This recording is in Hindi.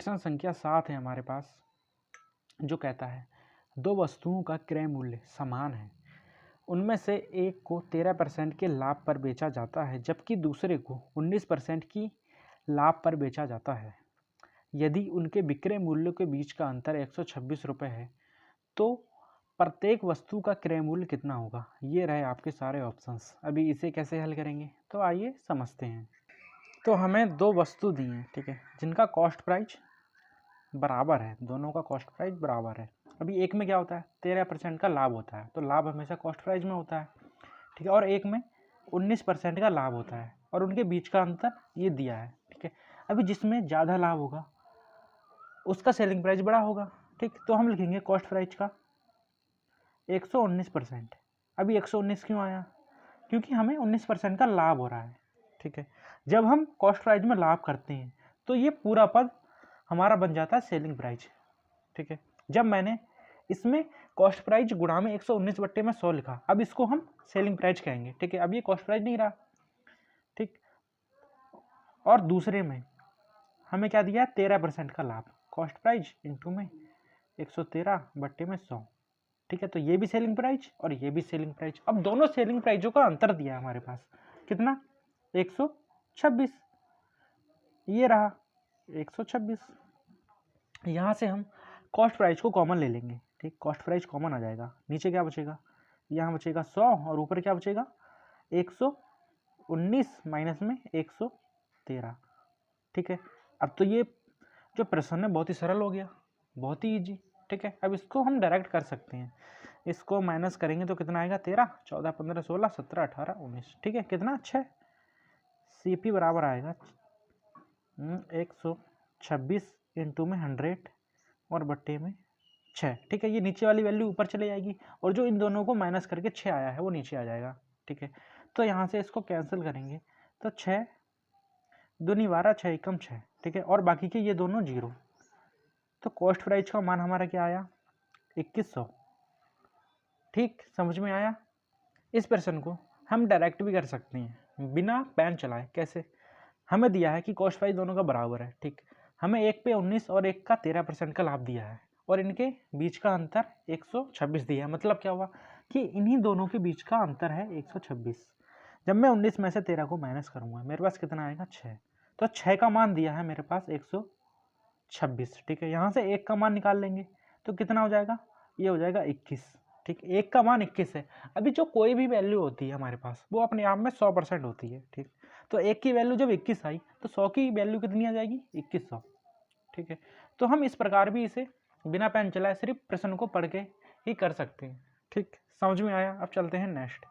प्रश्न संख्या 7 है हमारे पास, जो कहता है दो वस्तुओं का क्रय मूल्य समान है, उनमें से एक को 13% के लाभ पर बेचा जाता है जबकि दूसरे को 19% की लाभ पर बेचा जाता है। यदि उनके विक्रय मूल्यों के बीच का अंतर 126 रुपये है तो प्रत्येक वस्तु का क्रय मूल्य कितना होगा। ये रहे आपके सारे ऑप्शंस। अभी इसे कैसे हल करेंगे तो आइए समझते हैं। तो हमें दो वस्तु दी हैं, ठीक है, जिनका कॉस्ट प्राइस बराबर है, दोनों का कॉस्ट प्राइस बराबर है। अभी एक में क्या होता है 13% का लाभ होता है, तो लाभ हमेशा कॉस्ट प्राइस में होता है, ठीक है, और एक में 19% का लाभ होता है और उनके बीच का अंतर ये दिया है, ठीक है। अभी जिसमें ज़्यादा लाभ होगा उसका सेलिंग प्राइस बड़ा होगा, ठीक, तो हम लिखेंगे कॉस्ट प्राइस का 119%। अभी 119 क्यों आया, क्योंकि हमें 19% का लाभ हो रहा है, ठीक है। जब हम कॉस्ट प्राइस में लाभ करते हैं तो ये पूरा पद हमारा बन जाता है सेलिंग प्राइस, ठीक है। जब मैंने इसमें कॉस्ट प्राइस गुणा में 119 बट्टे में 100 लिखा, अब इसको हम सेलिंग प्राइस कहेंगे, ठीक है। अब ये कॉस्ट प्राइस नहीं रहा, ठीक। और दूसरे में हमें क्या दिया 13% का लाभ, कॉस्ट प्राइस इंटू में 113 बट्टे में 100, ठीक है। तो ये भी सेलिंग प्राइस और ये भी सेलिंग प्राइस। अब दोनों सेलिंग प्राइसों का अंतर दिया है हमारे पास, कितना 126, ये रहा 126। यहाँ से हम कॉस्ट प्राइस को कॉमन ले लेंगे, ठीक, कॉस्ट प्राइस कॉमन आ जाएगा, नीचे क्या बचेगा, यहाँ बचेगा 100 और ऊपर क्या बचेगा 119 माइनस में 113, ठीक है। अब तो ये जो प्रश्न है बहुत ही सरल हो गया, बहुत ही इजी, ठीक है। अब इसको हम डायरेक्ट कर सकते हैं, इसको माइनस करेंगे तो कितना आएगा 13, 14, 15, 16, 17, 18, 19, ठीक है, कितना 6। CP बराबर आएगा 126 इंटू में 100 और बट्टे में 6, ठीक है। ये नीचे वाली वैल्यू ऊपर चले जाएगी और जो इन दोनों को माइनस करके 6 आया है वो नीचे आ जाएगा, ठीक है। तो यहाँ से इसको कैंसिल करेंगे तो 6 दूनी 12, 6 एकम 6, ठीक है, और बाकी के ये दोनों जीरो। तो कॉस्ट प्राइस का मान हमारा क्या आया 2100, ठीक, समझ में आया। इस प्रश्न को हम डायरेक्ट भी कर सकते हैं बिना पेन चलाए। कैसे, हमें दिया है कि कॉस्ट प्राइस दोनों का बराबर है, ठीक, हमें एक पे 19 और एक का 13% का लाभ दिया है और इनके बीच का अंतर 126 दिया है। मतलब क्या हुआ कि इन्हीं दोनों के बीच का अंतर है 126। जब मैं 19 में से 13 को माइनस करूंगा मेरे पास कितना आएगा 6, तो 6 का मान दिया है मेरे पास 126, ठीक है। यहाँ से एक का मान निकाल लेंगे तो कितना हो जाएगा, ये हो जाएगा 21, ठीक, एक का मान 21 है। अभी जो कोई भी वैल्यू होती है हमारे पास वो अपने आप में 100% होती है, ठीक, तो एक की वैल्यू जब 21 आई तो 100 की वैल्यू कितनी आ जाएगी 2100, ठीक है। तो हम इस प्रकार भी इसे बिना पेन चलाए सिर्फ प्रश्न को पढ़ के ही कर सकते हैं, ठीक, समझ में आया। अब चलते हैं नेक्स्ट।